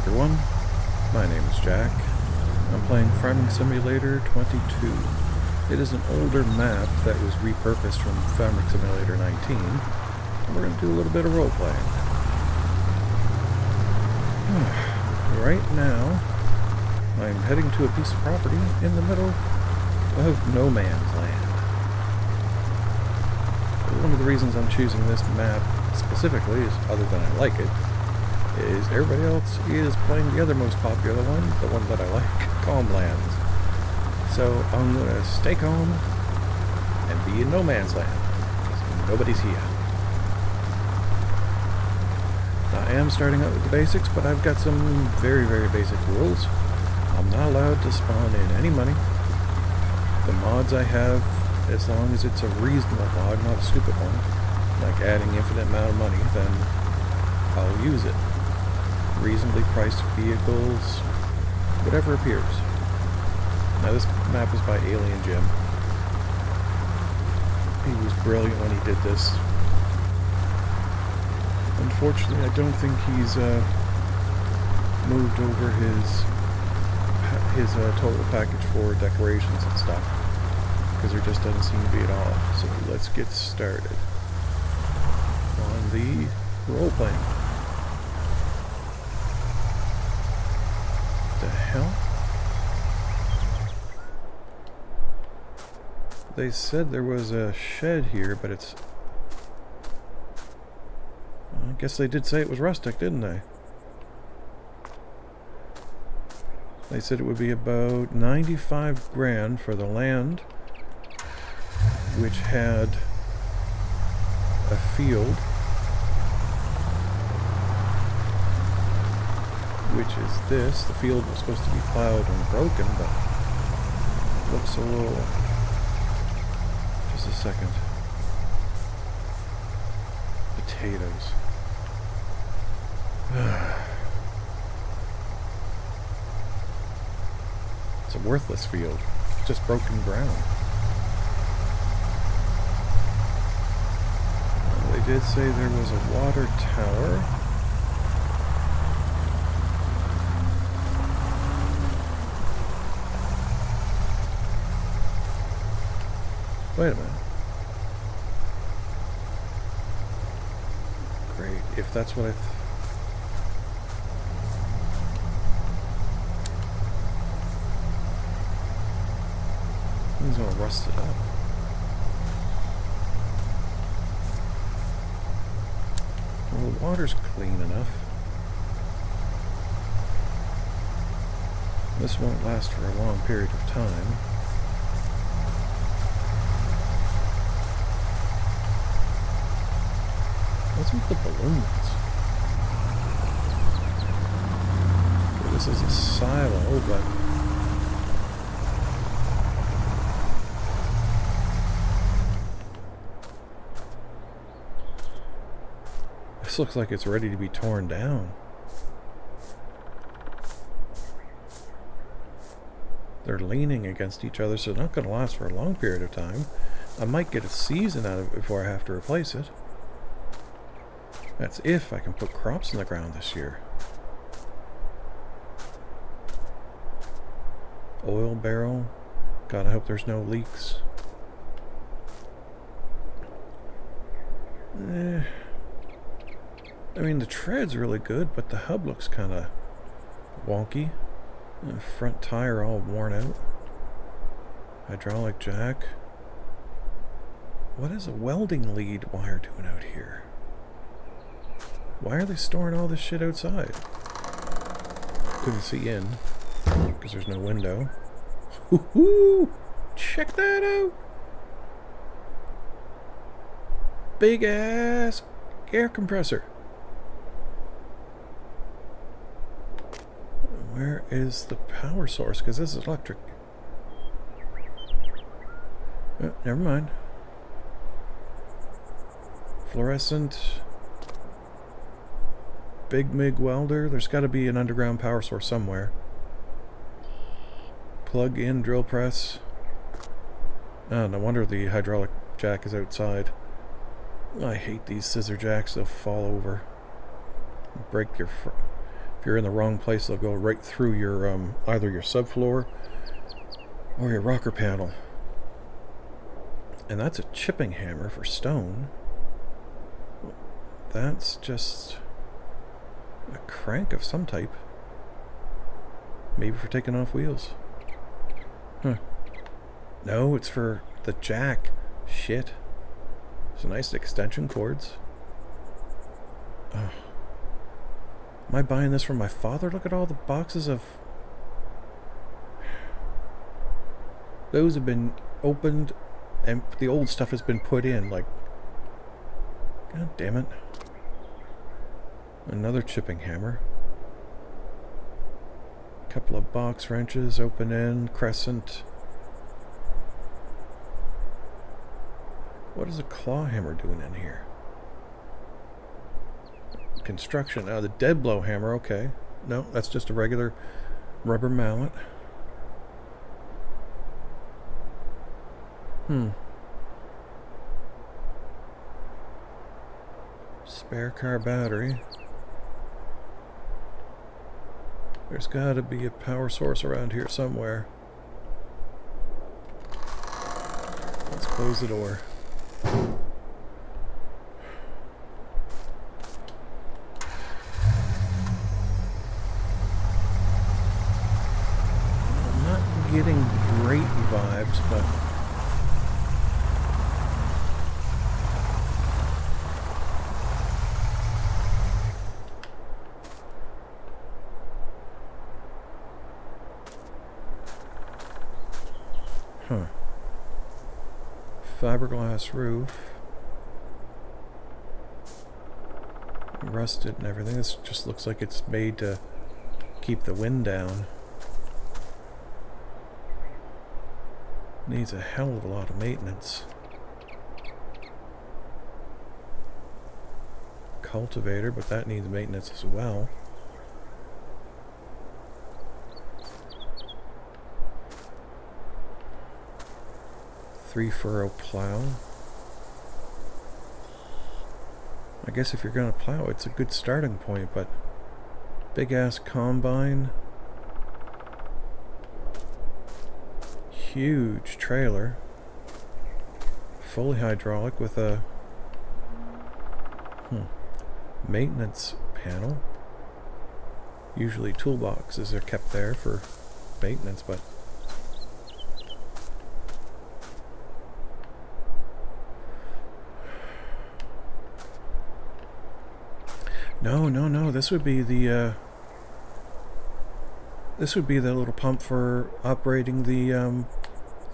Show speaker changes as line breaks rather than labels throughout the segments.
everyone, my name is Jack. I'm playing Farming Simulator 22. It is an older map that was repurposed from Farming Simulator 19, and we're going to do a little bit of role-playing. Right now, I'm heading to a piece of property in the middle of no man's land. One of the reasons I'm choosing this map specifically, is other than I like it, is everybody else is playing the other most popular one, the one that I like, Calm Lands. So I'm going to stay calm and be in no man's land, because nobody's here. I am starting out with the basics, but I've got some very, very basic rules. I'm not allowed to spawn in any money. The mods I have, as long as it's a reasonable mod, not a stupid one, like adding infinite amount of money, then I'll use it. Reasonably priced vehicles, whatever appears. Now this map is by Alien Jim. He was brilliant when he did this. Unfortunately, I don't think he's moved over his total package for decorations and stuff, because there just doesn't seem to be at all. So let's get started on the role-playing. The hell? They said there was a shed here, but it's... I guess they did say it was rustic, didn't they? They said it would be about 95 grand for the land, which had a field, which is this. The field was supposed to be plowed and broken, but looks a little... Just a second. Potatoes. It's a worthless field. Just broken ground. They did say there was a water tower. Wait a minute. Great, if that's what I... He's gonna rust it up. Well, the water's clean enough. This won't last for a long period of time. What's with the balloons? Okay, this is a silo, but... This looks like it's ready to be torn down. They're leaning against each other, so it's not going to last for a long period of time. I might get a season out of it before I have to replace it. That's if I can put crops in the ground this year. Oil barrel. Gotta hope there's no leaks. I mean, the tread's really good, but the hub looks kind of wonky. The front tire all worn out. Hydraulic jack. What is a welding lead wire doing out here? Why are they storing all this shit outside? Couldn't see in, because there's no window. Woohoo! Check that out! Big ass air compressor. Where is the power source? Because this is electric. Oh, never mind. Fluorescent. Big MIG welder. There's got to be an underground power source somewhere. Plug-in drill press. Oh, no wonder the hydraulic jack is outside. I hate these scissor jacks. They'll fall over. Break your... If you're in the wrong place, they'll go right through your either your subfloor or your rocker panel. And that's a chipping hammer for stone. That's just a crank of some type. Maybe for taking off wheels. Huh. No, it's for the jack. Shit. Some nice extension cords. Oh. Am I buying this from my father? Look at all the boxes of... Those have been opened and the old stuff has been put in. Like, god damn it. Another chipping hammer. Couple of box wrenches, open end, crescent. What is a claw hammer doing in here? Construction. Oh, the dead blow hammer, okay. No, that's just a regular rubber mallet. Spare car battery. There's gotta be a power source around here somewhere. Let's close the door. I'm not getting great vibes, but fiberglass roof. Rusted and everything. This just looks like it's made to keep the wind down. Needs a hell of a lot of maintenance. Cultivator, but that needs maintenance as well. Three-furrow plow. I guess if you're going to plow, it's a good starting point, but big-ass combine. Huge trailer. Fully hydraulic with a maintenance panel. Usually toolboxes are kept there for maintenance, but no, this would be the little pump for operating the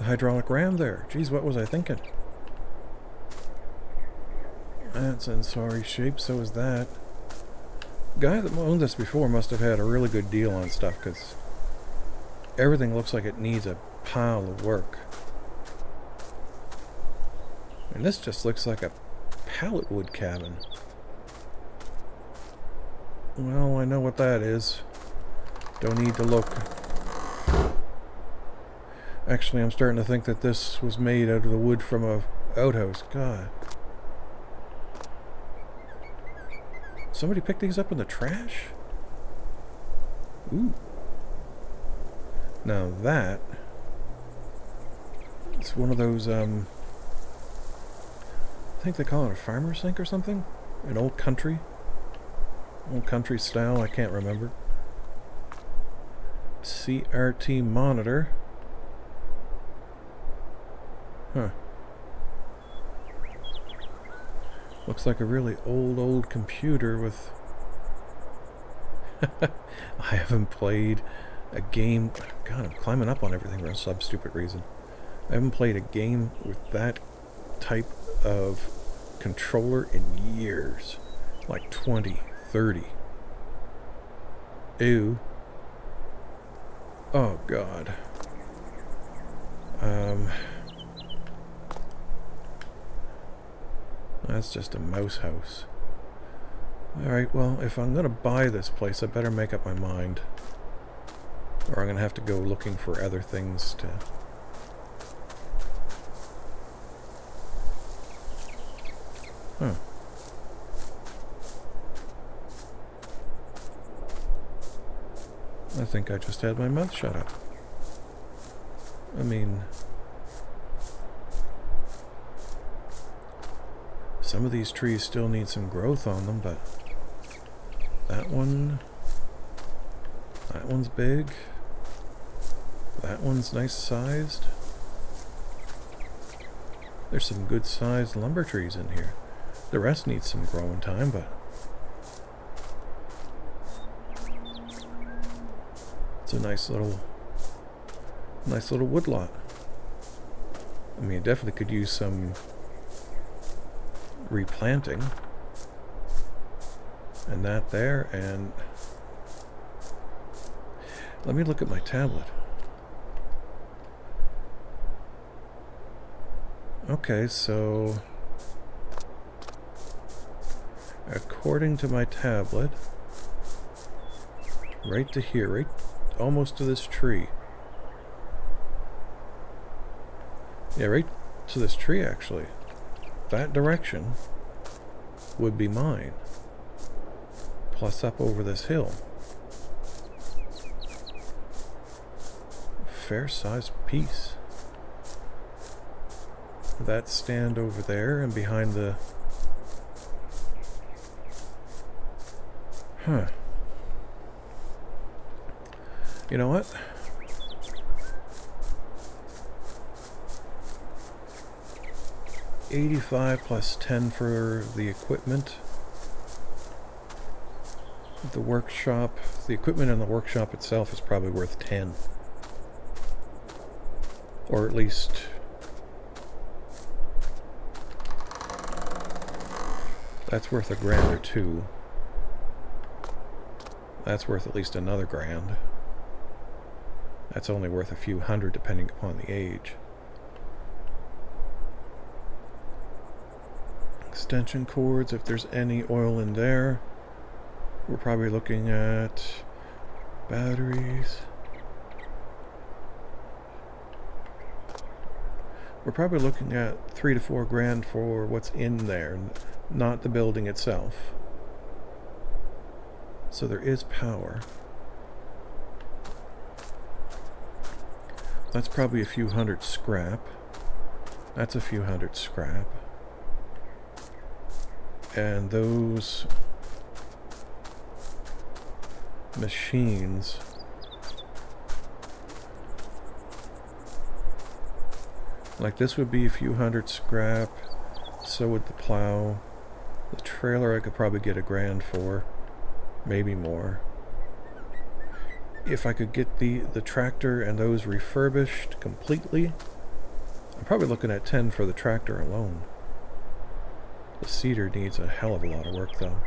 hydraulic ram there. Jeez, what was I thinking? That's in sorry shape, so is that. Guy that owned this before must have had a really good deal on stuff, because everything looks like it needs a pile of work. And this just looks like a pallet wood cabin. Well, I know what that is. Don't need to look. Actually, I'm starting to think that this was made out of the wood from a outhouse. God. Somebody picked these up in the trash? Ooh. Now that... it's one of those, I think they call it a farmer's sink or something? An old country? Old country style, I can't remember. CRT monitor. Huh. Looks like a really old computer with... I haven't played a game... God, I'm climbing up on everything for some stupid reason. I haven't played a game with that type of controller in years. Like 20, 30. Ew. Oh, God. That's just a mouse house. Alright, well, if I'm going to buy this place, I better make up my mind. Or I'm going to have to go looking for other things to... Huh. I think I just had my mouth shut up. I mean, some of these trees still need some growth on them, but that one's big. That one's nice sized. There's some good sized lumber trees in here. The rest needs some growing time, but it's a nice little wood lot. I mean, it definitely could use some replanting. And that there, and let me look at my tablet. Okay, so according to my tablet, right to here, right almost to this tree. Yeah, right to this tree actually. That direction would be mine. Plus up over this hill. Fair sized piece. That stand over there and behind the... Huh. You know what? $85 plus 10 for the equipment. The workshop, the equipment in the workshop itself is probably worth 10. Or at least... that's worth $1,000 or $2,000. That's worth at least another $1,000. That's only worth a few hundred depending upon the age. Extension cords, if there's any oil in there. We're probably looking at batteries. We're probably looking at $3,000 to $4,000 for what's in there, not the building itself. So there is power. That's probably a few hundred scrap. That's a few hundred scrap. And those machines, like this would be a few hundred scrap, so would the plow. The trailer I could probably get $1,000 for, maybe more. If I could get the tractor and those refurbished completely, I'm probably looking at 10 for the tractor alone. The cedar needs a hell of a lot of work though.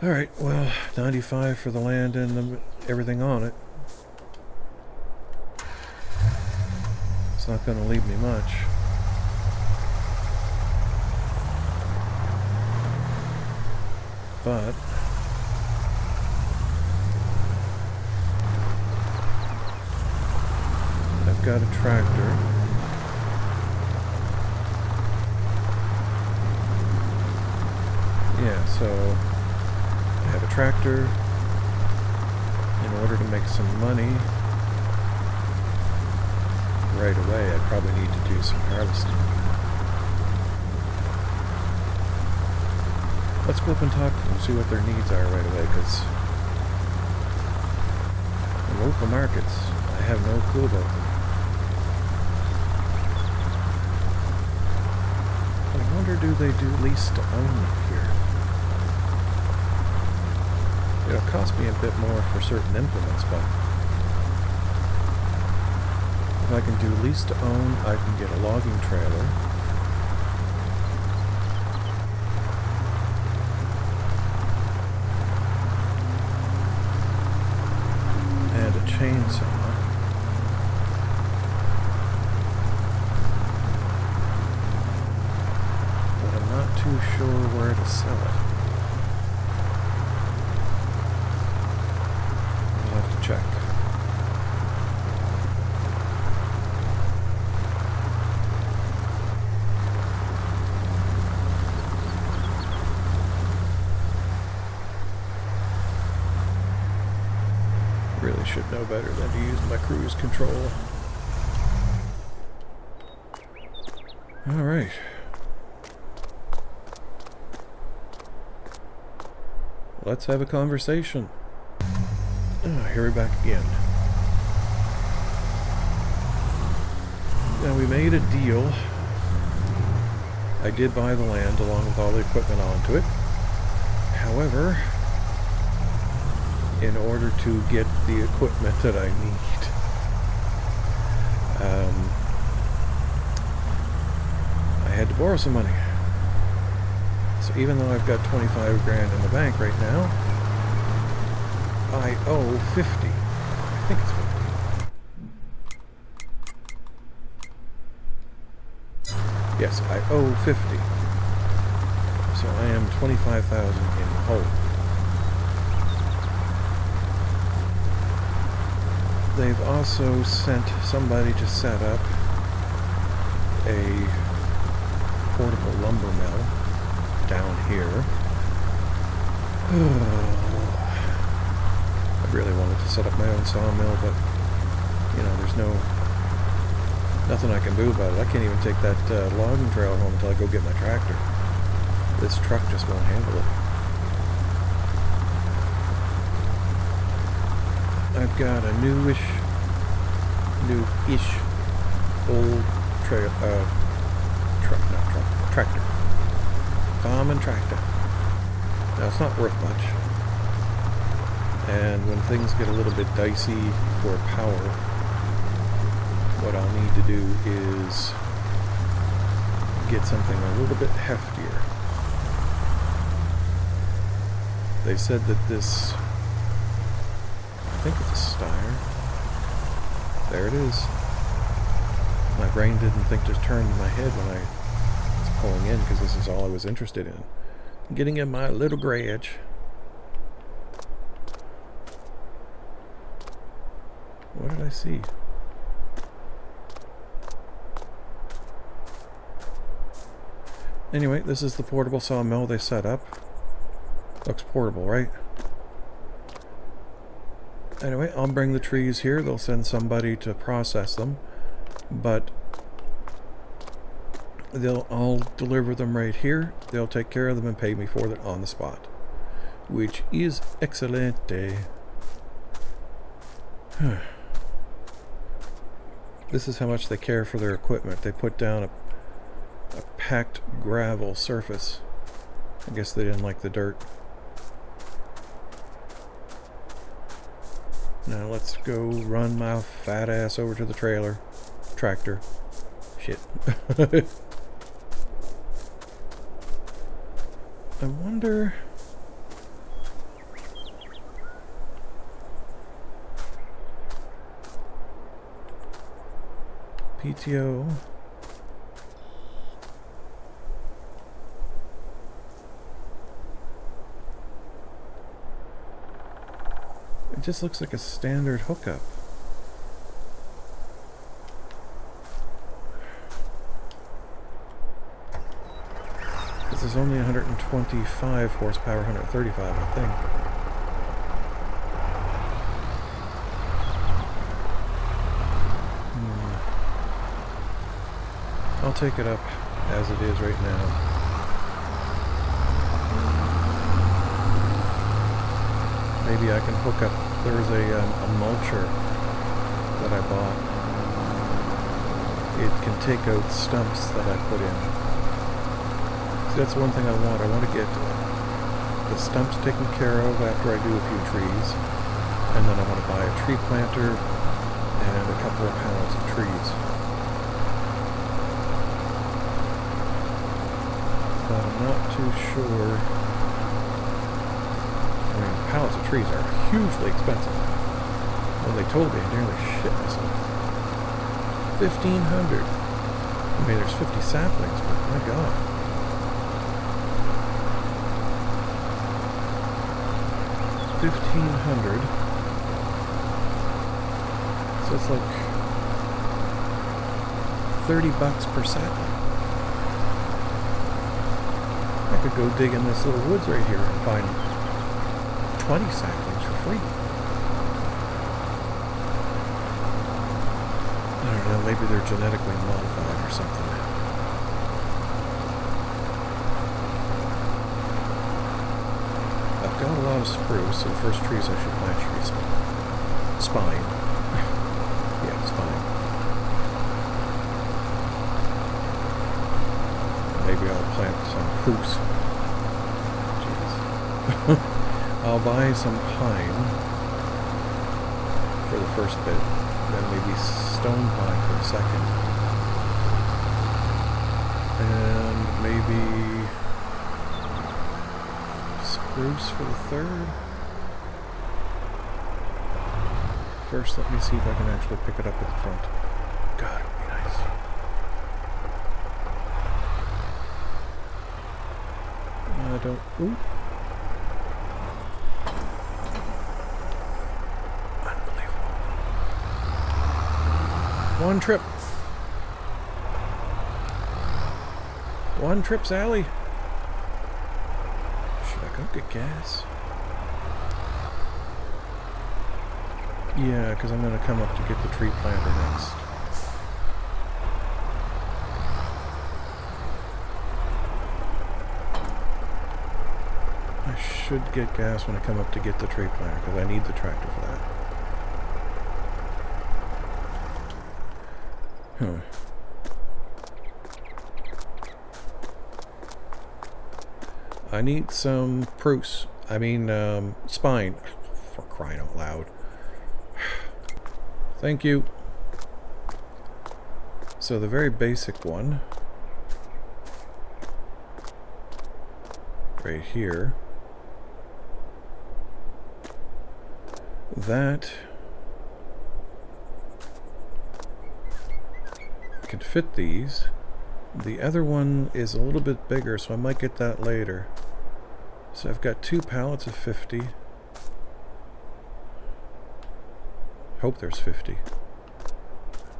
Alright, well, 95 for the land and everything on it. It's not going to leave me much. But I've got a tractor. Yeah, so I have a tractor. In order to make some money right away, I probably need to do some harvesting. Let's go up and talk to them, see what their needs are right away, because the local markets, I have no clue about them. I wonder, do they do lease to own here? It'll cost me a bit more for certain implements, but if I can do lease to own, I can get a logging trailer. And a chainsaw. But I'm not too sure where to sell it. I'll have to check. should know better than to use my cruise control. Alright. Let's have a conversation. Here we're back again. Now we made a deal. I did buy the land along with all the equipment onto it. However, in order to get the equipment that I need, I had to borrow some money. So even though I've got 25 grand in the bank right now, I owe 50. I think it's 50. Yes, I owe 50. So I am 25,000 in the hole. They've also sent somebody to set up a portable lumber mill down here. I really wanted to set up my own sawmill, but you know, there's nothing I can do about it. I can't even take that logging trail home until I go get my tractor. This truck just won't handle it. I've got a newish old tractor. Farm and tractor. Now it's not worth much. And when things get a little bit dicey for power, what I'll need to do is get something a little bit heftier. They said that this, I think it's a Steyr. There it is. My brain didn't think to turn in my head when I was pulling in, because this is all I was interested in. Getting in my little garage. What did I see? Anyway, this is the portable sawmill they set up. Looks portable, right? Anyway, I'll bring the trees here. They'll send somebody to process them, but I'll deliver them right here. They'll take care of them and pay me for it on the spot, which is excellent. This is how much they care for their equipment. They put down a packed gravel surface. I guess they didn't like the dirt. Now let's go run my fat ass over to the tractor. Shit. I wonder... PTO... It just looks like a standard hookup. This is only 125 horsepower, 135, I think. I'll take it up as it is right now. Maybe I can hook up. There was a mulcher that I bought. It can take out stumps that I put in. See, that's one thing I want. I want to get the stumps taken care of after I do a few trees. And then I want to buy a tree planter and a couple of panels of trees. But I'm not too sure. I mean, pallets of trees are hugely expensive. When they told me, I nearly shit myself. $1,500. I mean, there's 50 saplings, but my God. $1,500. So it's like $30 per sapling. I could go dig in this little woods right here and find 20 saplings for free. Well, maybe they're genetically modified or something. I've got a lot of spruce, so the first trees I should plant trees. Spine. Yeah, spine. Maybe I'll plant some spruce. Jeez. I'll buy some pine for the first bit, then maybe stone pine for the second, and maybe spruce for the third. First, let me see if I can actually pick it up at the front. God, it would be nice. I don't... Ooh. Unbelievable. One trip. One trip, Sally. Should I go get gas? Yeah, because I'm going to come up to get the tree planter next. I should get gas when I come up to get the tree planter, because I need the tractor for that. Huh. I need some spruce. I mean, spine. For crying out loud. Thank you. So the very basic one, right here, that can fit these. The other one is a little bit bigger, so I might get that later. So I've got 2 pallets of 50. Hope there's 50.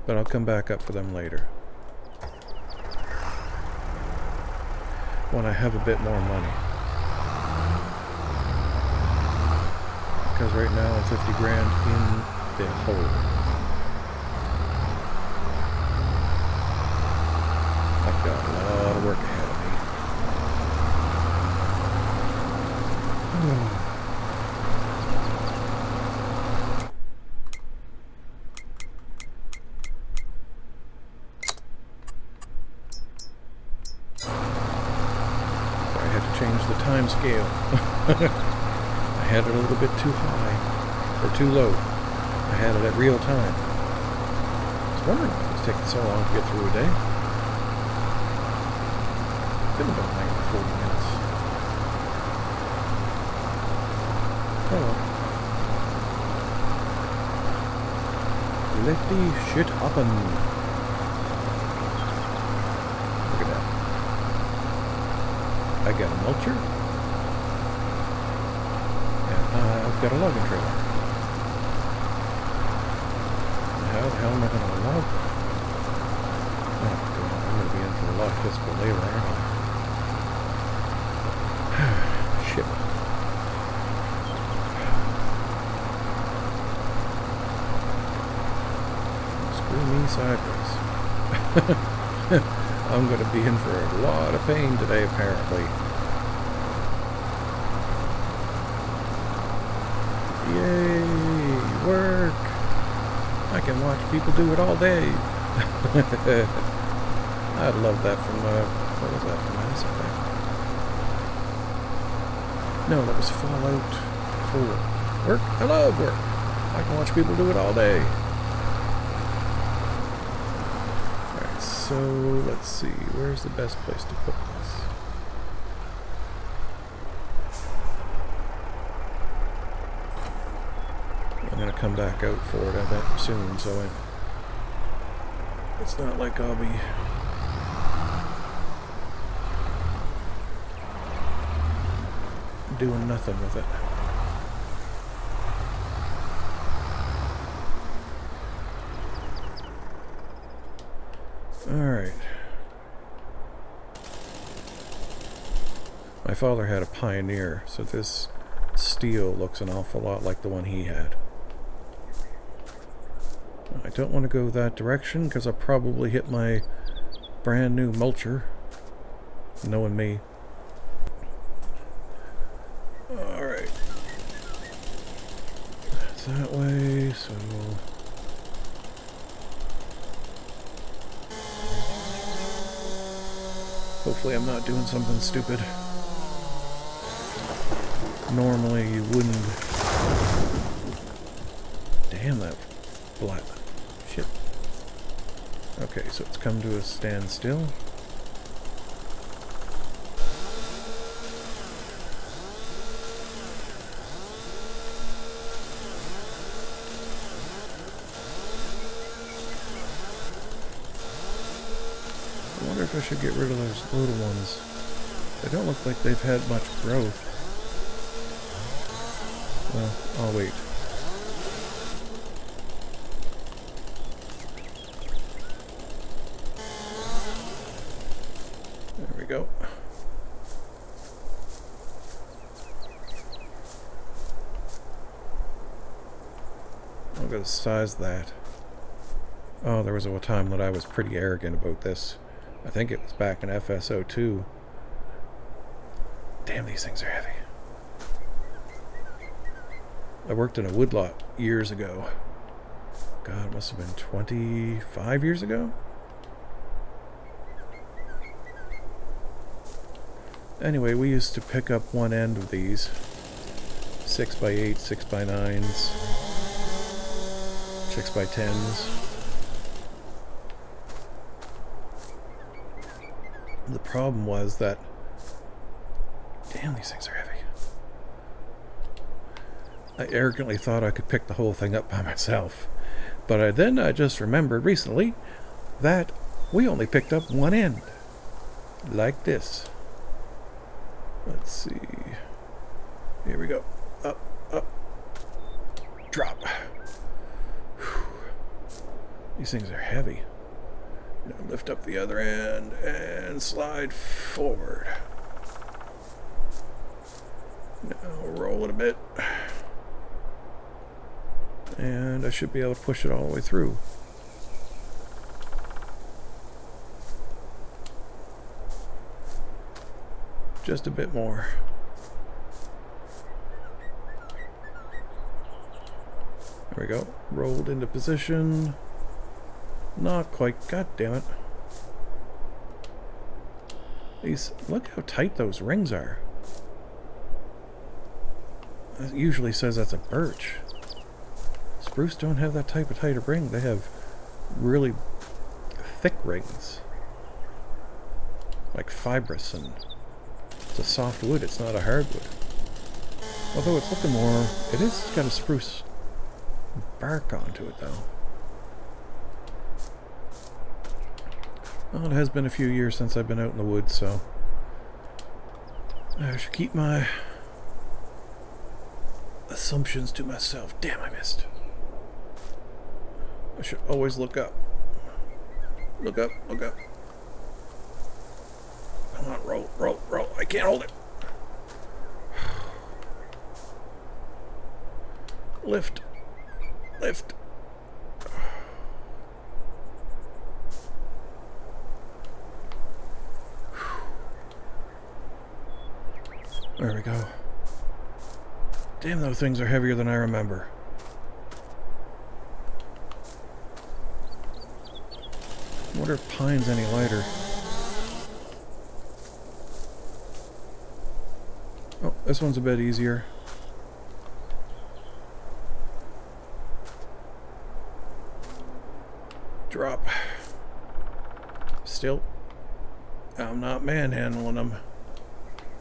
But I'll come back up for them later. When I have a bit more money. Because right now I'm 50 grand in the hole. I've got a lot of work ahead of me. Change the time scale. I had it a little bit too high or too low. I had it at real time. I was wondering why it was taking so long to get through a day. Couldn't have been playing for 40 minutes. Oh well. Let the shit happen. Look at that. I got a mulcher, and I've got a logging trailer. How the hell am I going to log that? Oh god, I'm going to be in for a lot of physical labor, aren't I? Shit. Screw me sideways. I'm going to be in for a lot of pain today, apparently. Yay! Work! I can watch people do it all day. I love that from, what was that, Mass Effect? No, that was Fallout 4. Work? I love work. I can watch people do it all day. So, let's see, where's the best place to put this? I'm going to come back out for it, I bet, soon, so it's not like I'll be doing nothing with it. Alright. My father had a Pioneer, so this steel looks an awful lot like the one he had. I don't want to go that direction because I'll probably hit my brand new mulcher. Knowing me. Alright. That's that way, so... Hopefully I'm not doing something stupid. Normally you wouldn't. Damn, that black shit. Okay, so it's come to a standstill. I wonder if I should get rid of those little ones. They don't look like they've had much growth. Well, I'll wait. There we go. I'm gonna size that. Oh, there was a time that I was pretty arrogant about this. I think it was back in FSO2. Damn, these things are heavy. I worked in a woodlot years ago. God, it must have been 25 years ago? Anyway, we used to pick up one end of these. 6x8, 6x9s, 6x10s. The problem was that, damn, these things are heavy. I arrogantly thought I could pick the whole thing up by myself. But I just remembered recently that we only picked up one end. Like this. Let's see. Here we go. Up, up. Drop. Whew. These things are heavy. Now lift up the other end and slide forward. Now roll it a bit. And I should be able to push it all the way through. Just a bit more. There we go. Rolled into position. Not quite. God damn it. These, look how tight those rings are. It usually says that's a birch. Spruce don't have that type of tighter ring. They have really thick rings. Like fibrous, and it's a soft wood. It's not a hardwood. Although it's looking more, it is got a spruce bark onto it though. Well, it has been a few years since I've been out in the woods, so I should keep my assumptions to myself. Damn, I missed. I should always look up. Look up, look up. Come on, roll, roll, roll. I can't hold it. Lift. Lift. There we go. Damn, those things are heavier than I remember. I wonder if pine's any lighter. Oh, this one's a bit easier. Drop. Still, I'm not manhandling them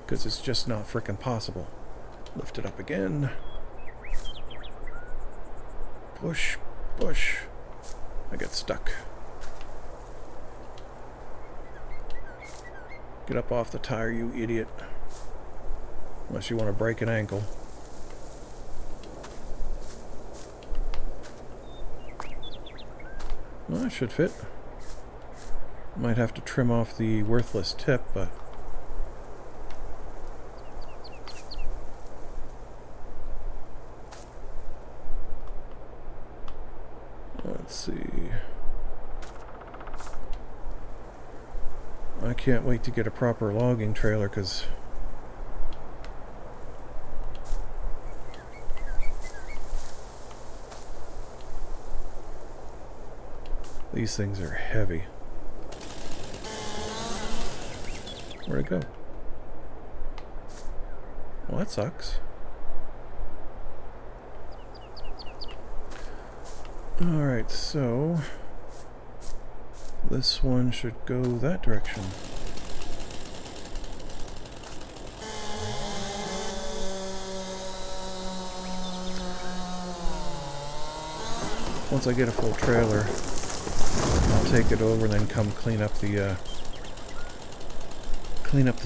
because it's just not frickin' possible. Lift it up again. Push, push. I get stuck. Get up off the tire, you idiot. Unless you want to break an ankle. Well, that should fit. Might have to trim off the worthless tip, but... let's see. I can't wait to get a proper logging trailer because these things are heavy. Where'd it go? Well, that sucks. Alright, so this one should go that direction. Once I get a full trailer, I'll take it over and then come clean up the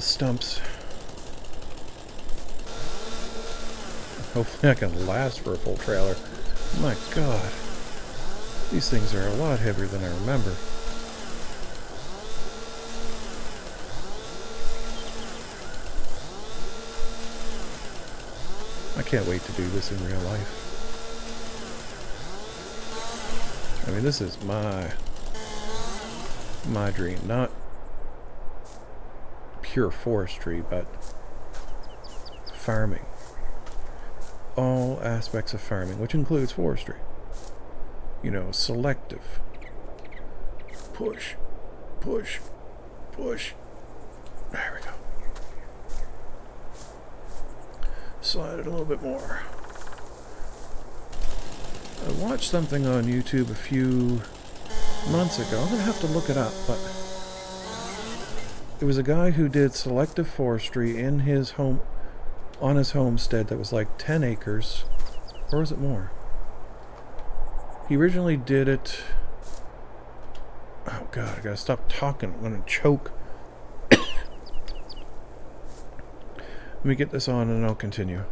stumps. Hopefully I can last for a full trailer. My God, these things are a lot heavier than I remember. I can't wait to do this in real life. I mean, this is my dream, not pure forestry, but farming. All aspects of farming, which includes forestry. You know, selective. Push, push, push. There we go. Slide it a little bit more. I watched something on YouTube a few months ago. I'm going to have to look it up, but it was a guy who did selective forestry in his home, on his homestead that was like 10 acres. Or was it more? He originally did it... Oh God, I gotta stop talking. I'm gonna choke. Let me get this on and I'll continue.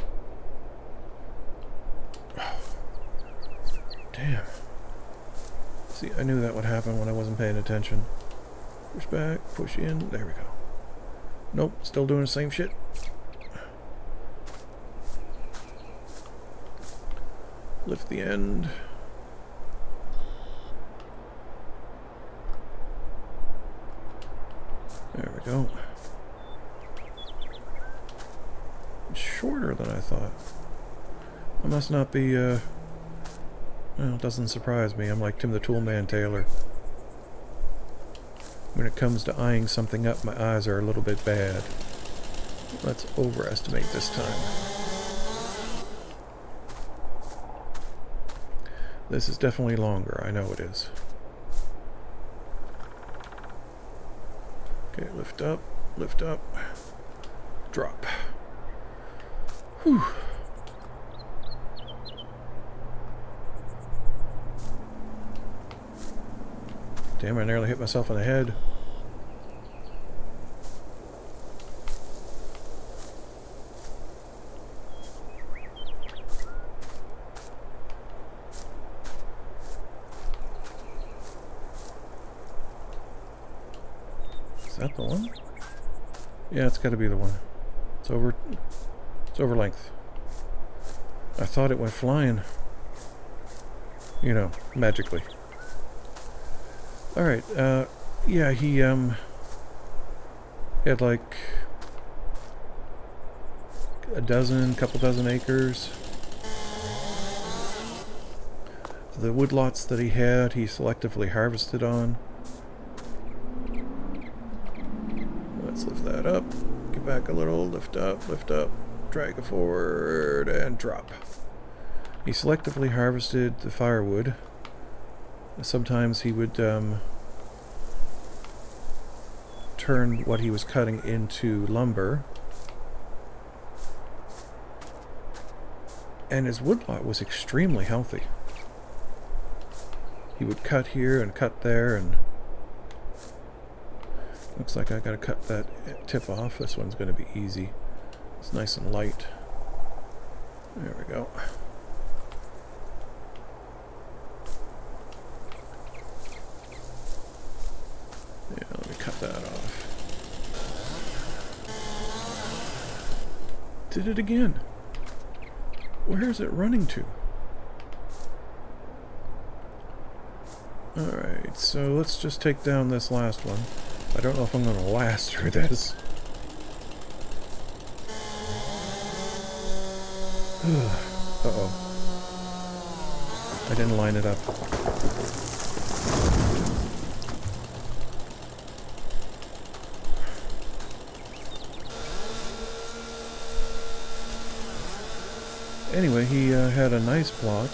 Damn. See, I knew that would happen when I wasn't paying attention. Push back, push in. There we go. Nope, still doing the same shit. Lift the end. There we go. It's shorter than I thought. I must not be, well, it doesn't surprise me. I'm like Tim the Toolman Taylor. When it comes to eyeing something up, my eyes are a little bit bad. Let's overestimate this time. This is definitely longer. I know it is. Okay, lift up, drop. Whew. Damn, I nearly hit myself in the head. Is that the one? Yeah, it's got to be the one. It's over length. I thought it went flying. You know, magically. Alright, yeah, he had like couple dozen acres. The woodlots that he had, he selectively harvested on. Let's lift that up, get back a little, lift up, drag it forward, and drop. He selectively harvested the firewood. Sometimes he would turn what he was cutting into lumber. And his woodlot was extremely healthy. He would cut here and cut there, and looks like I gotta cut that tip off. This one's gonna be easy. It's nice and light. There we go. Yeah, let me cut that off. Did it again. Where is it running to? Alright, so let's just take down this last one. I don't know if I'm going to last through this. Uh-oh. I didn't line it up. Anyway, he had a nice plot.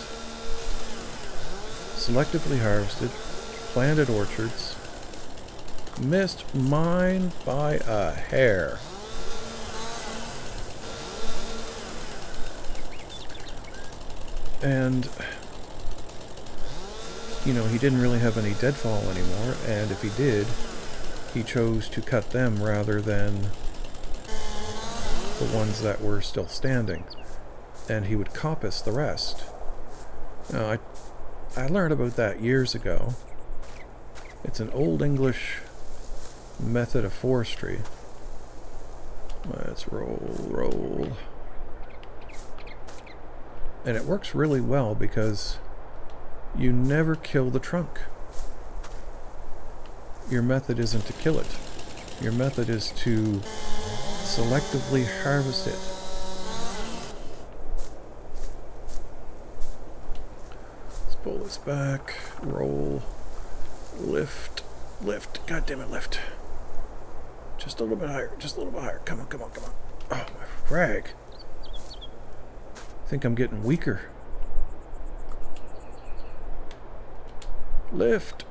Selectively harvested. Planted orchards. Missed mine by a hair. And, you know, he didn't really have any deadfall anymore, and if he did, he chose to cut them rather than the ones that were still standing. And he would coppice the rest. Now, I learned about that years ago. It's an old English method of forestry. Let's roll. And it works really well because you never kill the trunk. Your method isn't to kill it. Your method is to selectively harvest it. Let's pull this back, roll, lift, god damn it, lift. Just a little bit higher, come on. Oh, my frag. I think I'm getting weaker. Lift.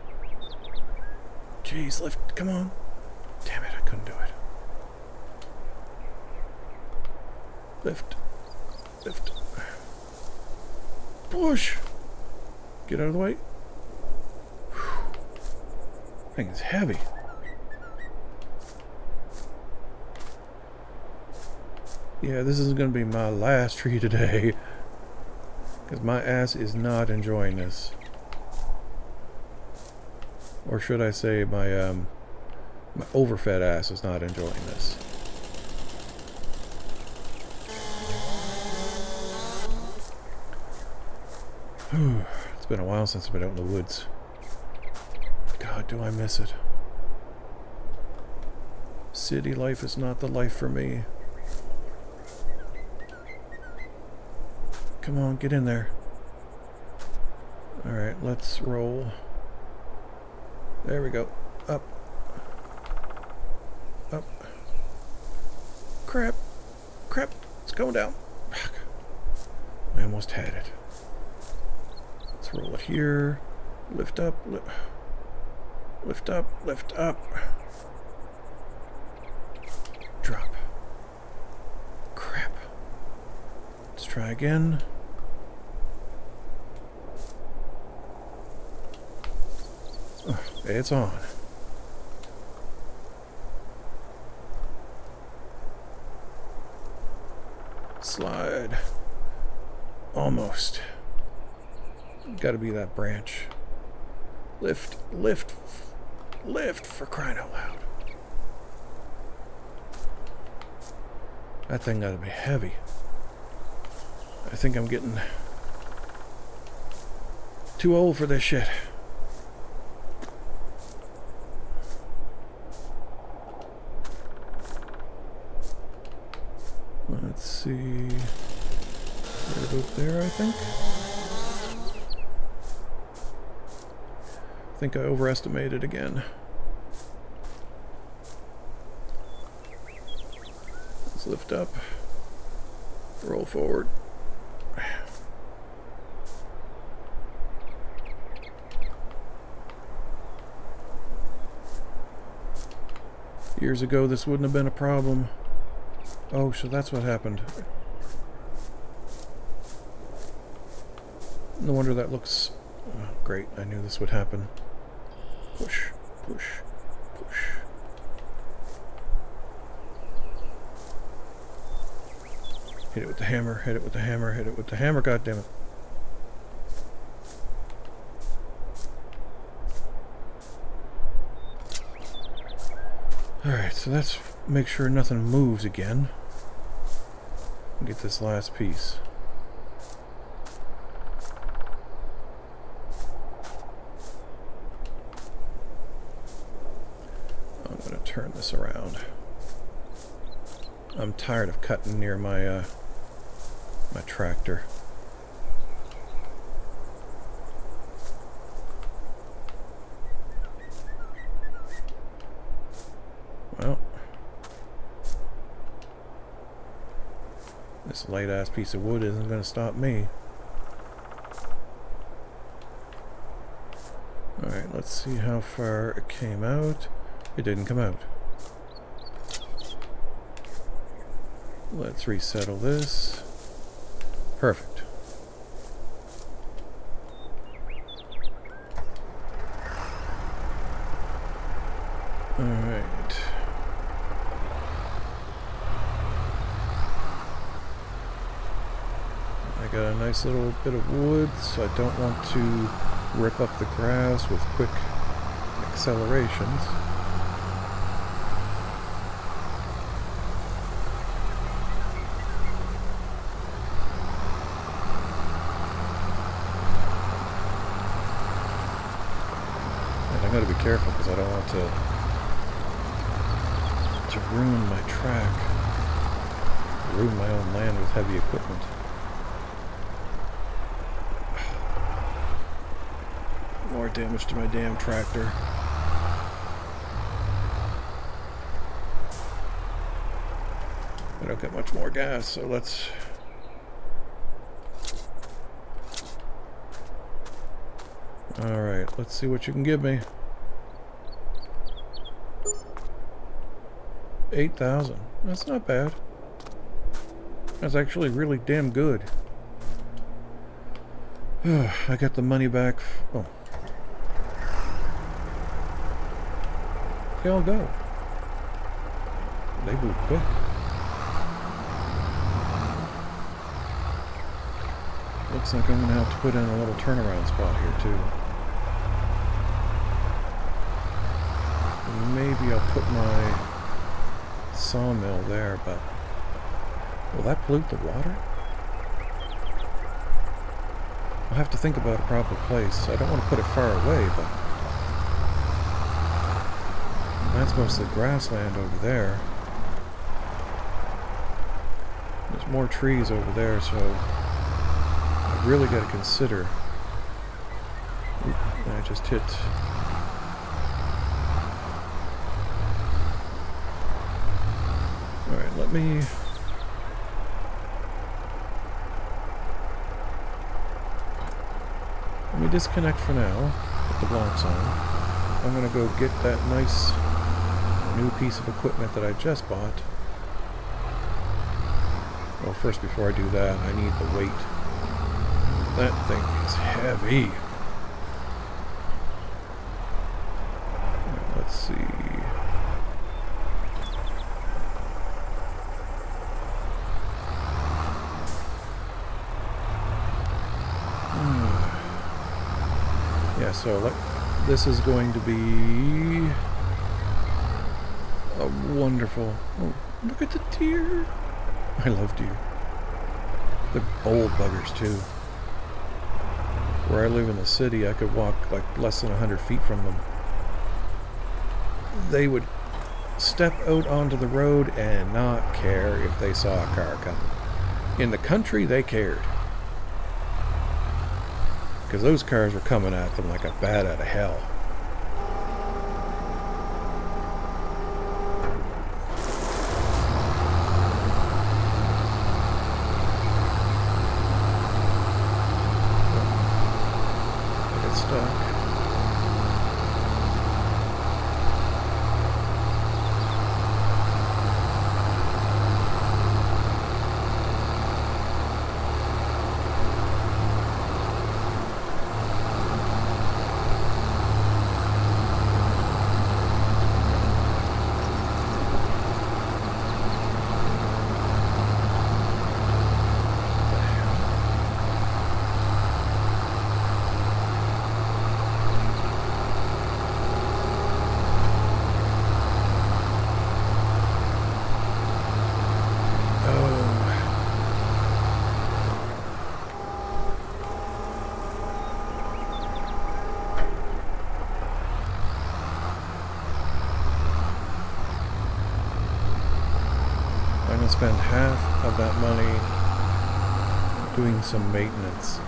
Jeez, lift, come on. Damn it, I couldn't do it. Lift. Push. Get out of the way. Whew. Thing is heavy. Yeah, this is going to be my last tree today. Because my ass is not enjoying this. Or should I say my overfed ass is not enjoying this. It's been a while since I've been out in the woods. God, do I miss it. City life is not the life for me. Come on, get in there. Alright, let's roll. There we go. Up. Crap. It's going down. I almost had it. Let's roll it here. Lift up. Lift up. Drop. Crap. Let's try again. It's on. Slide. Almost. Gotta be that branch. Lift for crying out loud. That thing gotta be heavy. I think I'm getting too old for this shit. Let's see. Right about there, I think. I think I overestimated again. Let's lift up. Roll forward. Years ago, this wouldn't have been a problem. Oh, so that's what happened. No wonder that looks... Oh, great, I knew this would happen. Push. Hit it with the hammer, God damn it. Alright, so let's make sure nothing moves again. Get this last piece. I'm tired of cutting near my my tractor. Well, this light ass piece of wood isn't going to stop me. Alright, let's see how far it came out. It didn't come out. Let's resettle this. Perfect. Alright. I got a nice little bit of wood, so I don't want to rip up the grass with quick accelerations. And I'm going to be careful because I don't want to ruin my track, ruin my own land with heavy equipment. More damage to my damn tractor. I don't get much more gas, so let's... Alright, let's see what you can give me. 8,000. That's not bad. That's actually really damn good. I got the money back. Oh. They all go. They move quick. Looks like I'm going to have to put in a little turnaround spot here too. Maybe I'll put my sawmill there, but will that pollute the water? I'll have to think about a proper place. I don't want to put it far away, but that's mostly grassland over there. There's more trees over there, so I've really got to consider. Oop, I just hit... Alright, let me disconnect for now. Put the blocks on. I'm going to go get that nice new piece of equipment that I just bought. Well, first, before I do that, I need the weight. That thing is heavy. Right, let's see. Yeah, so this is going to be a wonderful... Oh, look at the deer! I love deer. They're bold buggers, too. Where I live in the city, I could walk like less than 100 feet from them. They would step out onto the road and not care if they saw a car coming. In the country, they cared. Because those cars were coming at them like a bat out of hell. I get stuck. spend half of that money doing some maintenance.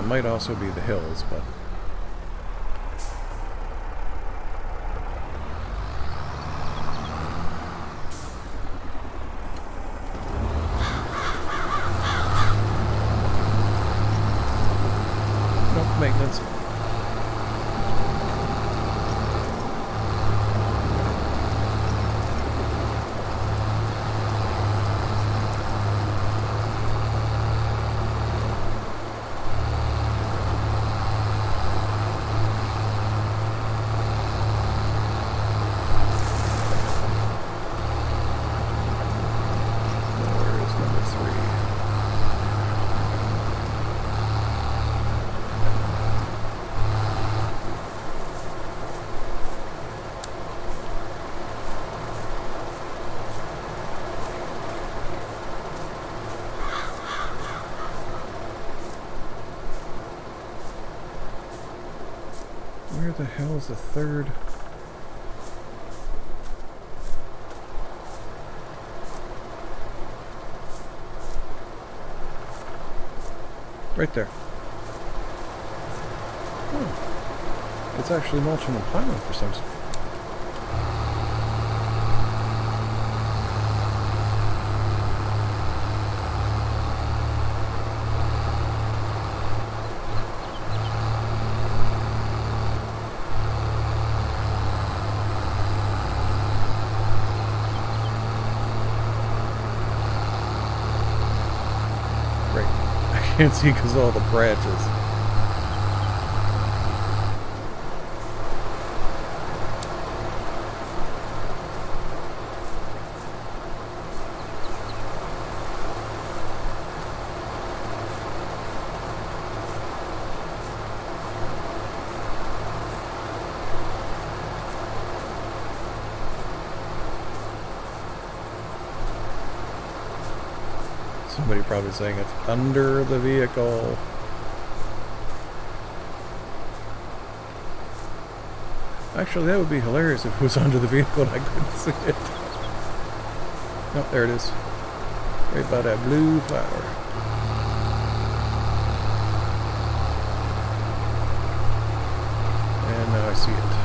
Might also be the hills, but nope, maintenance. Where the hell's the third? Right there. Oh. It's actually mulching the piling for some reason. Can't see because of all the branches. Somebody probably saying it's under the vehicle. Actually, that would be hilarious if it was under the vehicle and I couldn't see it. Oh, there it is. Right by that blue flower. And now I see it.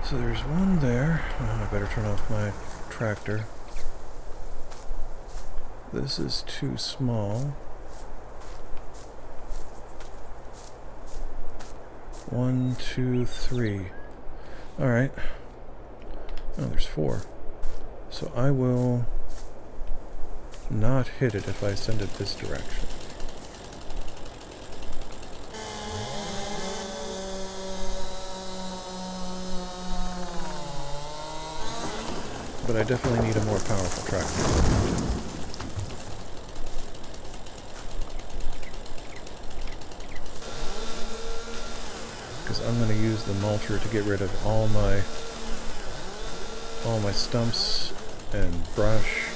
So there's one there. Oh, I better turn off my tractor. This is too small. 1, 2, 3. Alright. Oh, there's 4. So I will not hit it if I send it this direction. But I definitely need a more powerful tractor. Because I'm going to use the mulcher to get rid of all my stumps and brush.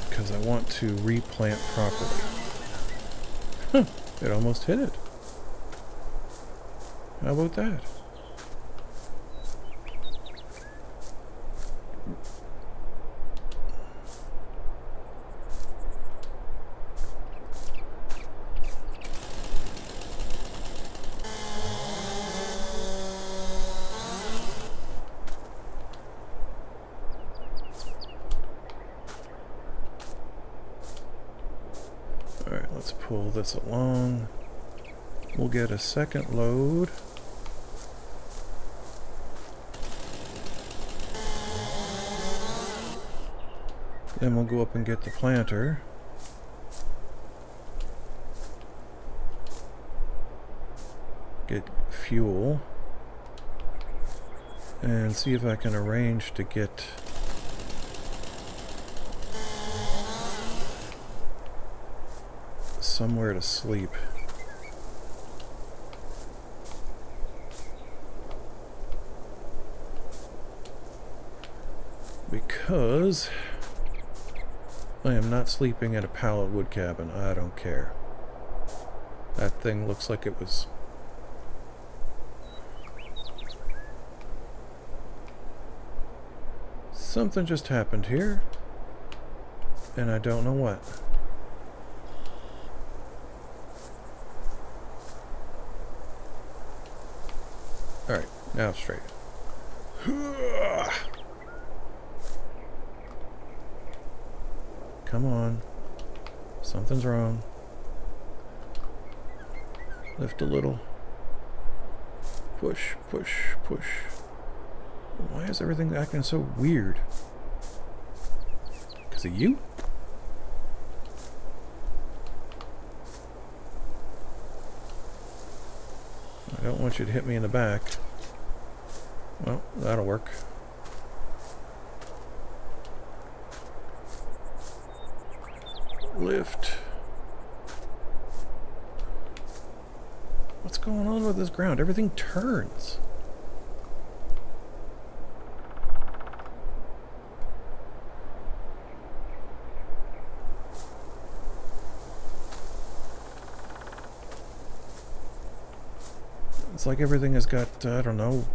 Because I want to replant properly. Huh, it almost hit it. How about that? Alright, let's pull this along. We'll get a second load. Then we'll go up and get the planter. Get fuel. And see if I can arrange to get somewhere to sleep. Because I am not sleeping at a pallet wood cabin. I don't care. That thing looks like it was... Something just happened here, and I don't know what. Alright, now it's straight. Come on. Something's wrong. Lift a little. Push, push, push. Why is everything acting so weird? Because of you? I don't want you to hit me in the back. Well, that'll work. Lift. What's going on with this ground? Everything turns. It's like everything has got, I don't know,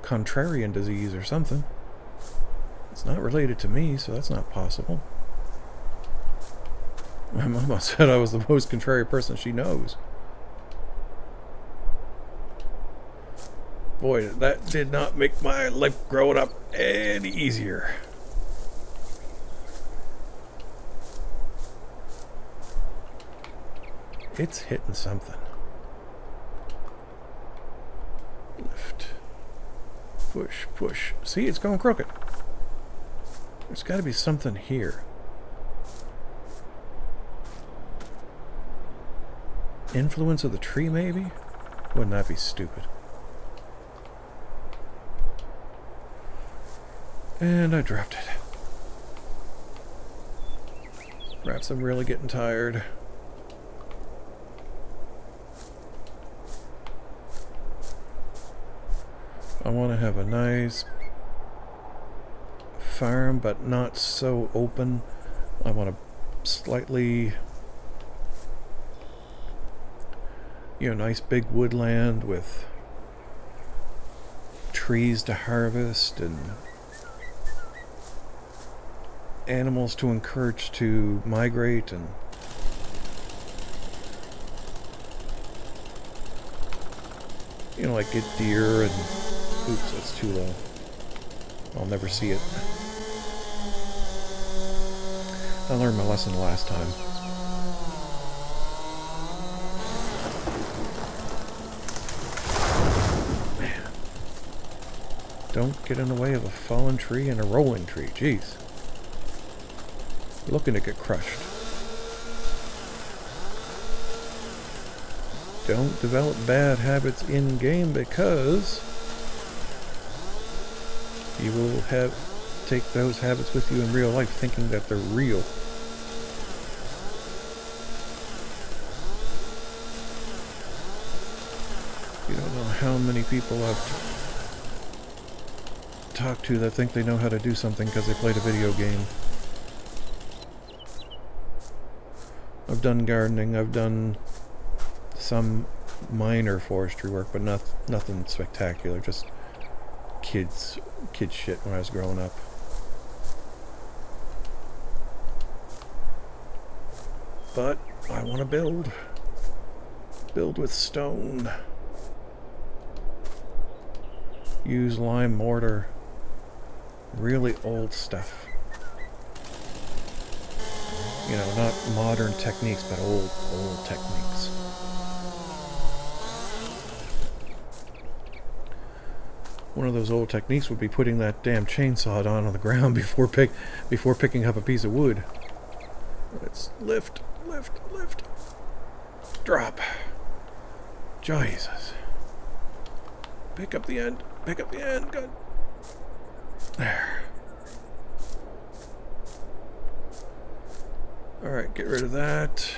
contrarian disease or something. It's not related to me, so that's not possible. My mama said I was the most contrary person she knows. Boy, that did not make my life growing up any easier. It's hitting something. Lift. Push, push. See, it's going crooked. There's got to be something here. Influence of the tree, maybe? Wouldn't that be stupid? And I dropped it. Perhaps I'm really getting tired. I want to have a nice farm, but not so open. I want a slightly, nice big woodland with trees to harvest and animals to encourage to migrate, and like get deer and... Oops, that's too low. I'll never see it. I learned my lesson last time. Man. Don't get in the way of a fallen tree and a rolling tree. Jeez. You're looking to get crushed. Don't develop bad habits in-game, because you will take those habits with you in real life, thinking that they're real. You don't know how many people I've talked to that think they know how to do something because they played a video game. I've done gardening, I've done some minor forestry work, but nothing spectacular, just kid shit when I was growing up. But I want to build with stone, use lime mortar, really old stuff. You know, not modern techniques, but old techniques. One of those old techniques would be putting that damn chainsaw down on the ground before picking up a piece of wood. Let's lift, drop. Jesus. Pick up the end, good. There. Alright, get rid of that.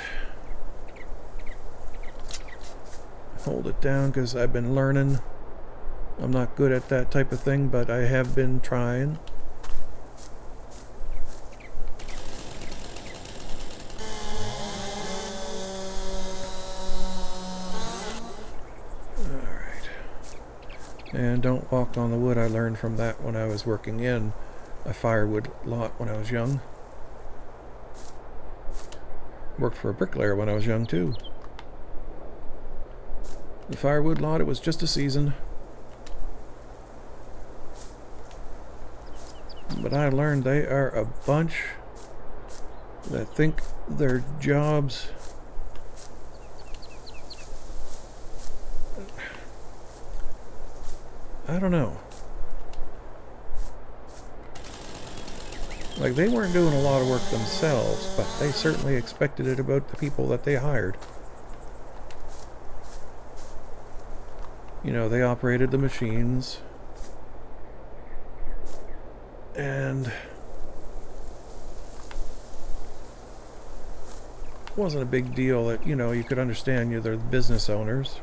Hold it down because I've been learning. I'm not good at that type of thing, but I have been trying. Alright. And don't walk on the wood. I learned from that when I was working in a firewood lot when I was young. Worked for a bricklayer when I was young too. The firewood lot, it was just a season. But I learned they are a bunch that think their jobs I don't know. Like, they weren't doing a lot of work themselves, but they certainly expected it about the people that they hired. You know, they operated the machines. And it wasn't a big deal that, you know, you could understand they're the business owners.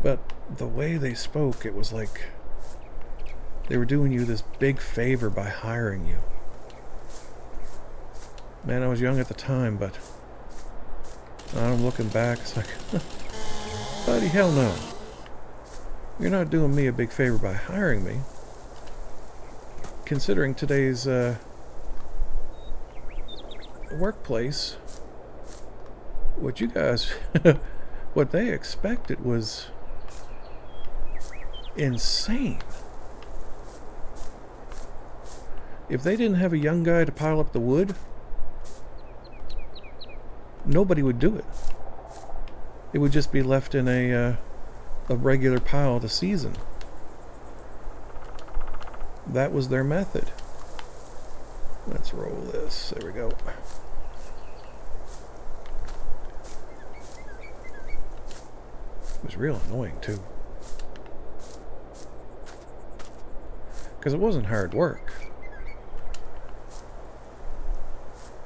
But the way they spoke, it was like they were doing you this big favor by hiring you. Man, I was young at the time, but I'm looking back, it's like, buddy, hell no. You're not doing me a big favor by hiring me. Considering today's workplace, what you guys, what they expected was insane. If they didn't have a young guy to pile up the wood, nobody would do it. It would just be left in a regular pile to season. That was their method. Let's roll this. There we go. It was real annoying too. Because it wasn't hard work.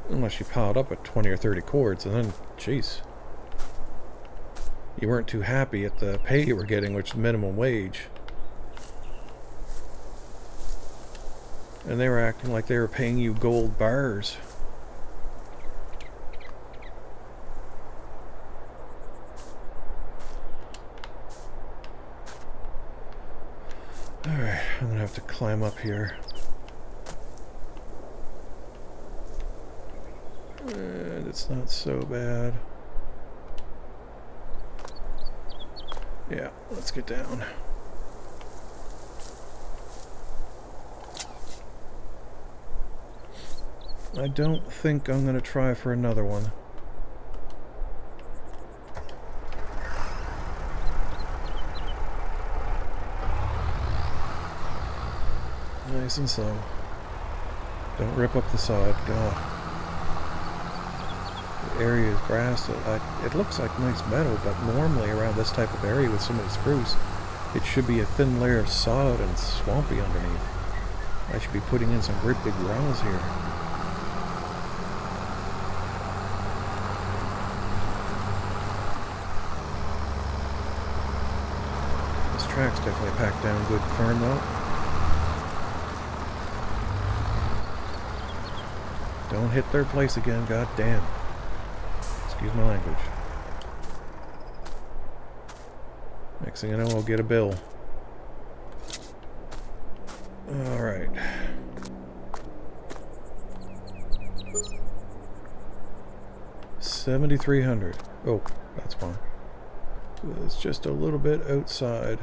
Unless you piled up at 20 or 30 cords, and then, jeez, you weren't too happy at the pay you were getting, which is minimum wage. And they were acting like they were paying you gold bars. Alright, I'm gonna have to climb up here. And it's not so bad. Yeah, let's get down. I don't think I'm going to try for another one. Nice and slow. Don't rip up the sod. God. The area is grass. It looks like nice metal, but normally around this type of area with so many spruce, it should be a thin layer of sod and swampy underneath. I should be putting in some great big rounds here. This track's definitely packed down good firm though. Don't hit third place again, god damn. Excuse my language. Next thing I know, I'll get a bill. Alright. $7,300. Oh, that's fine. It's just a little bit outside.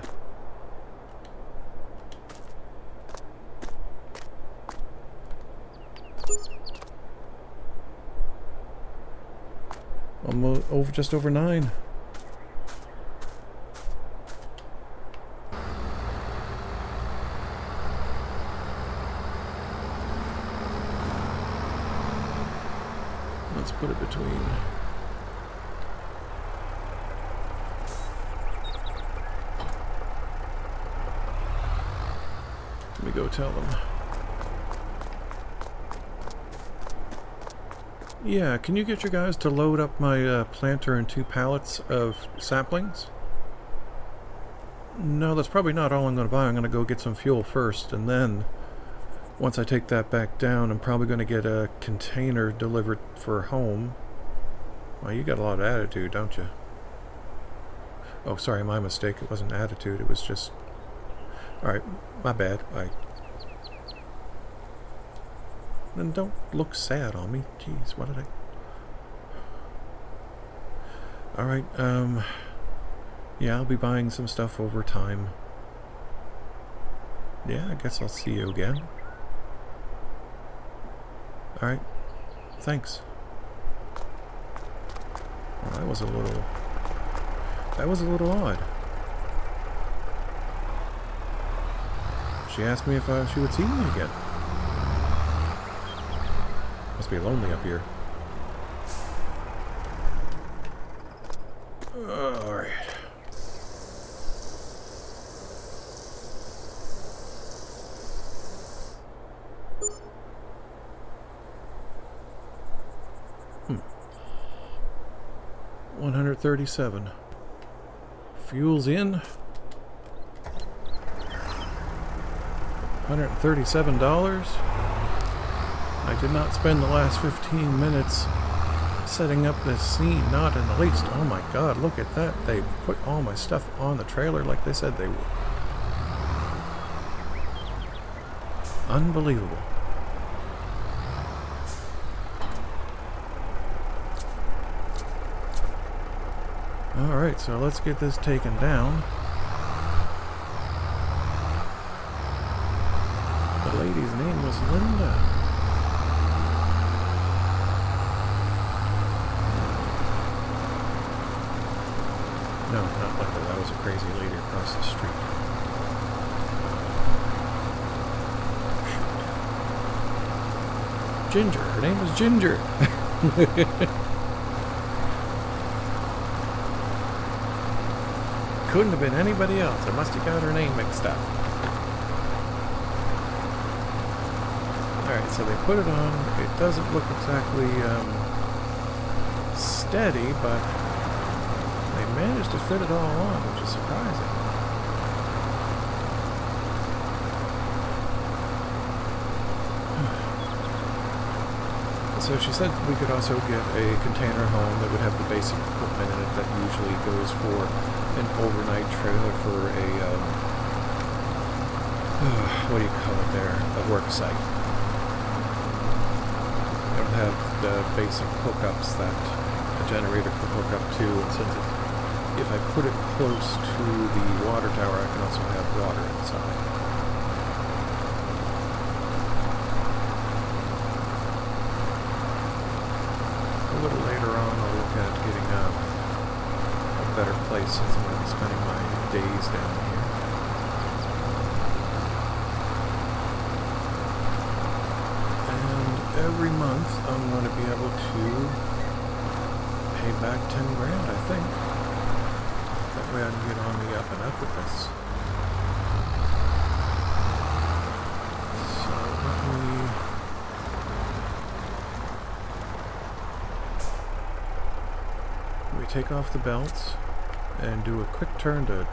Almost over, just over 9. Let's put it between. Let me go tell them. Yeah, can you get your guys to load up my planter and 2 pallets of saplings? No, that's probably not all I'm going to buy. I'm going to go get some fuel first, and then once I take that back down, I'm probably going to get a container delivered for home. Well, you got a lot of attitude, don't you? Oh, sorry, my mistake. It wasn't attitude. It was just... Alright, my bad. Then don't look sad on me. Jeez, what did I... Alright, yeah, I'll be buying some stuff over time. Yeah, I guess I'll see you again. Alright, thanks. Well, that was a little odd. She asked me if she would see me again. Must be lonely up here. Alright. $137. Fuel's in. $137. I did not spend the last 15 minutes setting up this scene, not in the least. Oh my god, look at that. They put all my stuff on the trailer like they said they would. Unbelievable. Alright, so let's get this taken down. The lady's name was Linda. No, not Linda. That was a crazy lady across the street. Ginger. Her name was Ginger. Couldn't have been anybody else. I must have got her name mixed up. Alright, so they put it on. It doesn't look exactly steady, but they managed to fit it all on, which is surprising. So she said we could also get a container home that would have the basic equipment in it that usually goes for an overnight trailer for a, what do you call it there? A work site. It'll have the basic hookups that a generator could hook up to, and since if I put it close to the water tower, I can also have water inside. A little later on, I'll look at getting a better place since I'm going to be spending my days down here. And every month, I'm going to be able to pay back 10 grand, I think. That way I can get on the up and up with this. So let me take off the belts and do a quick turn to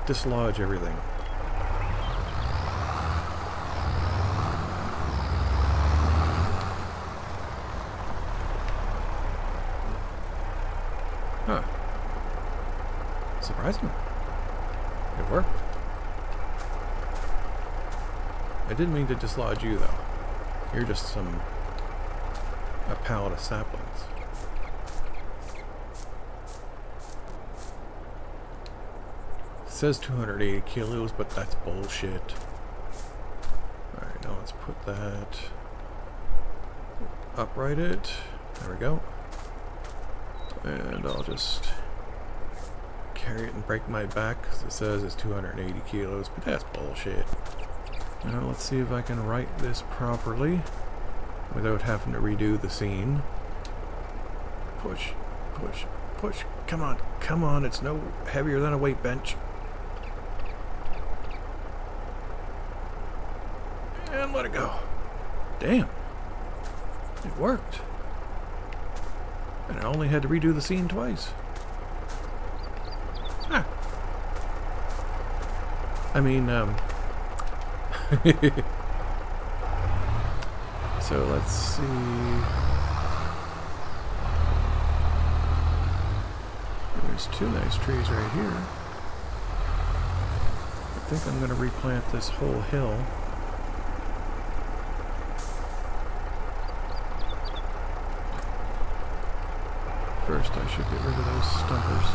dislodge everything. Huh. Surprising. It worked. I didn't mean to dislodge you, though. You're just a pallet of saplings. It says 280 kilos, but that's bullshit. Alright, now let's put that... upright it. There we go. And I'll just carry it and break my back because it says it's 280 kilos, but that's bullshit. Now let's see if I can write this properly without having to redo the scene. Push, push, push. Come on, come on. It's no heavier than a weight bench. And let it go. Damn. It worked. And I only had to redo the scene twice. Huh. I mean, so let's see. There's two nice trees right here. I think I'm going to replant this whole hill. First, I should get rid of those stumpers.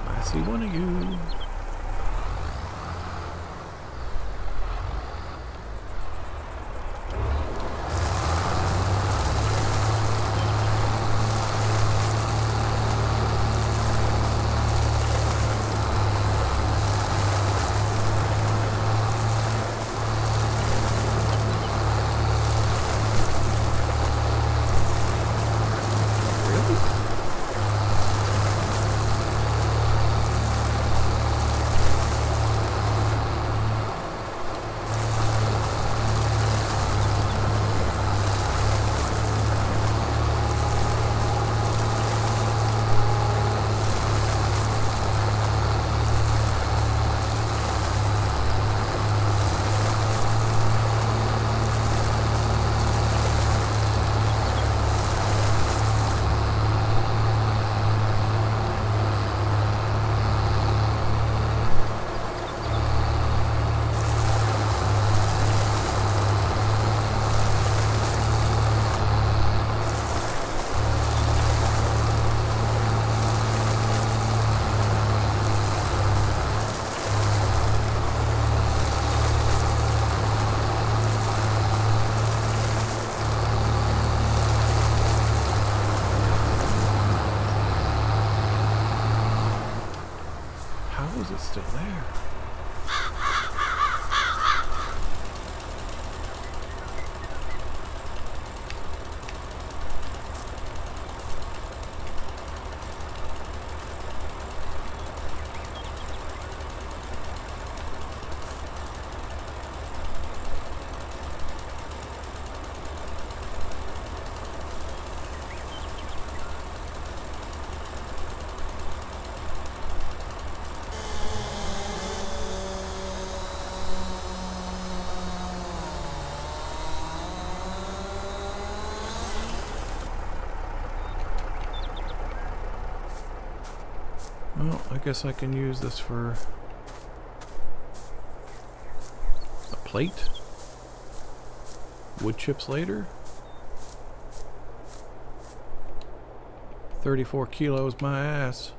I see one of you. Is it still there? Well, I guess I can use this for a plate. Wood chips later. 34 kilos my ass.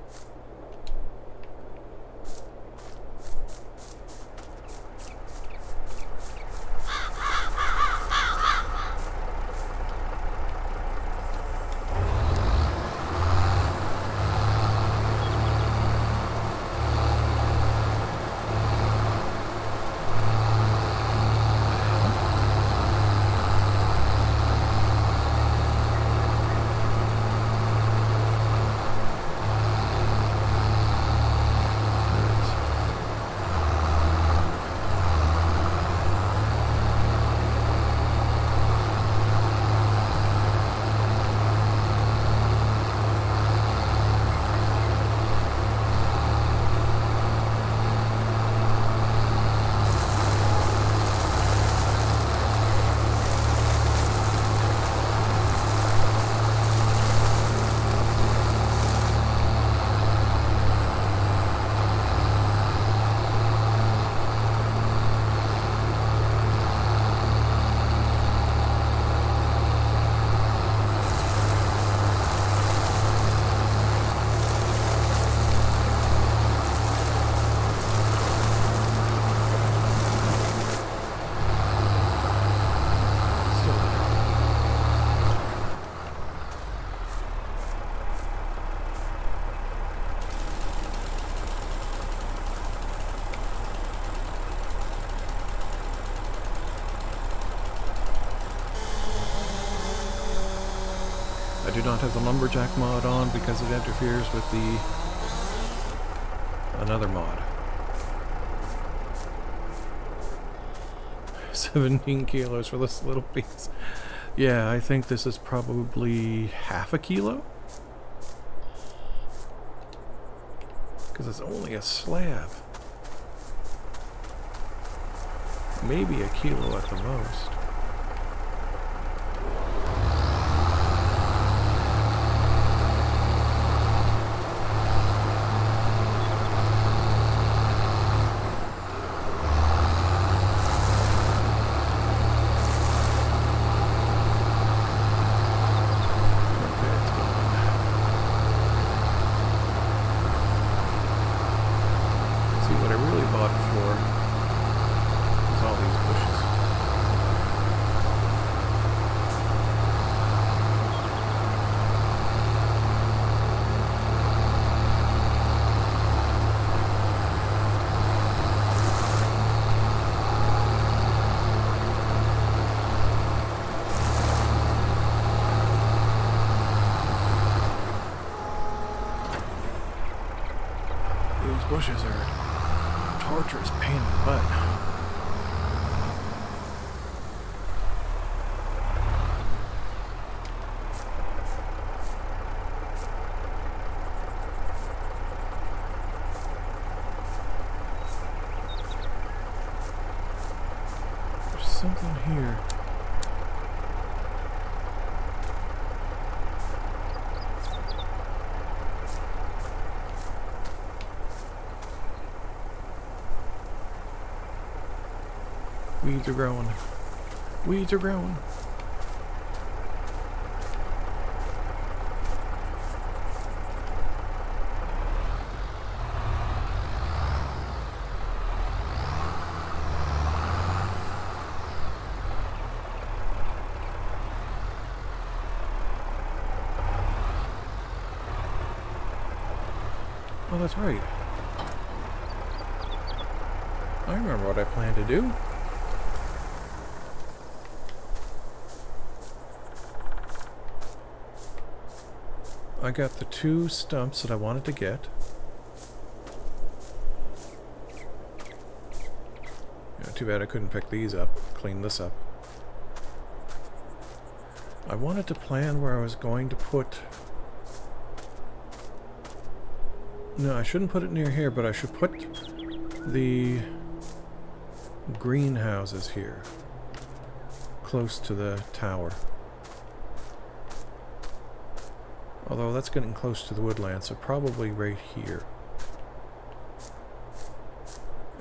not have the lumberjack mod on because it interferes with the another mod. 17 kilos for this little piece. Yeah, I think this is probably half a kilo. Because it's only a slab. Maybe a kilo at the most. Bushes are a torturous pain in the butt. There's something here. Weeds are growing. Weeds are growing. Oh, that's right. I remember what I planned to do. I got the 2 stumps that I wanted to get. Yeah, too bad I couldn't pick these up, clean this up. I wanted to plan where I was going to put... No, I shouldn't put it near here, but I should put the greenhouses here, close to the tower. Although that's getting close to the woodland, so probably right here.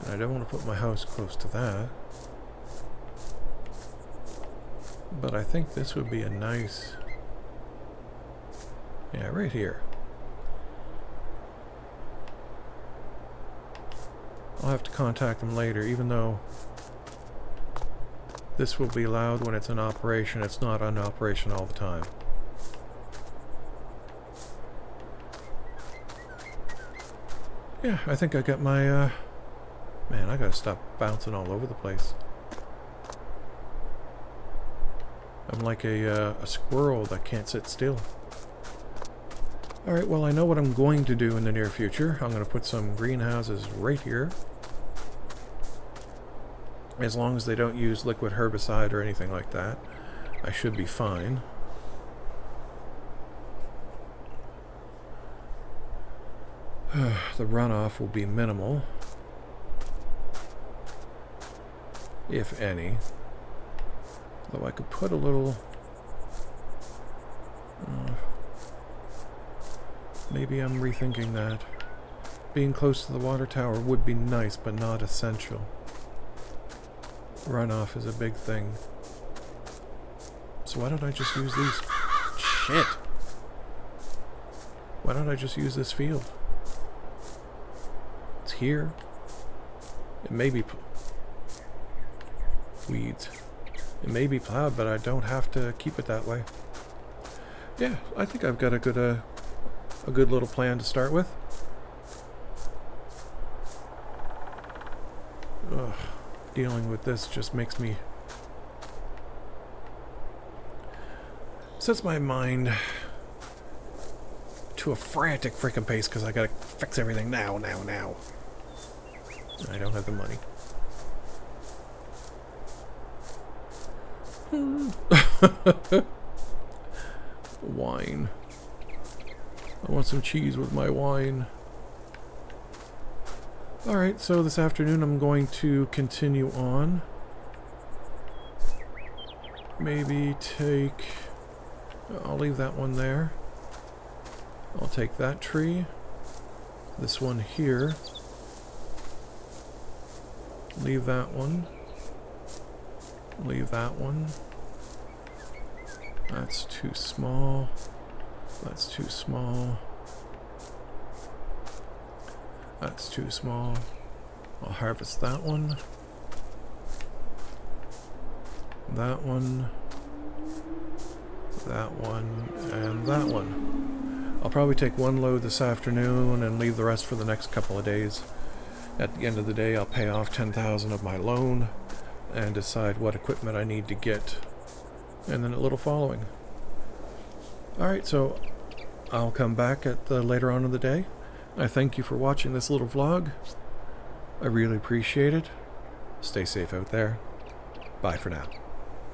And I don't want to put my house close to that. But I think this would be a nice... Yeah, right here. I'll have to contact them later, even though this will be allowed when it's in operation. It's not in operation all the time. Yeah, I think I got my, man, I gotta stop bouncing all over the place. I'm like a squirrel that can't sit still. Alright, well I know what I'm going to do in the near future. I'm gonna put some greenhouses right here. As long as they don't use liquid herbicide or anything like that, I should be fine. The runoff will be minimal, if any. Though I could put a little... maybe I'm rethinking that. Being close to the water tower would be nice, but not essential. Runoff is a big thing. So why don't I just use these? Shit! Why don't I just use this field? It's here. It may be weeds. It may be plowed, but I don't have to keep it that way. Yeah, I think I've got a good little plan to start with. Ugh, dealing with this just makes me... sets my mind to a frantic freaking pace because I gotta fix everything now. I don't have the money. Wine. I want some cheese with my wine. Alright, so this afternoon I'm going to continue on. Maybe take... I'll leave that one there. I'll take that tree. This one here. Leave that one. Leave that one. That's too small. That's too small. That's too small. I'll harvest that one. That one. That one. And that one. I'll probably take one load this afternoon and leave the rest for the next couple of days. At the end of the day, I'll pay off 10,000 of my loan and decide what equipment I need to get. And then a little following. Alright, so I'll come back at the later on in the day. I thank you for watching this little vlog. I really appreciate it. Stay safe out there. Bye for now.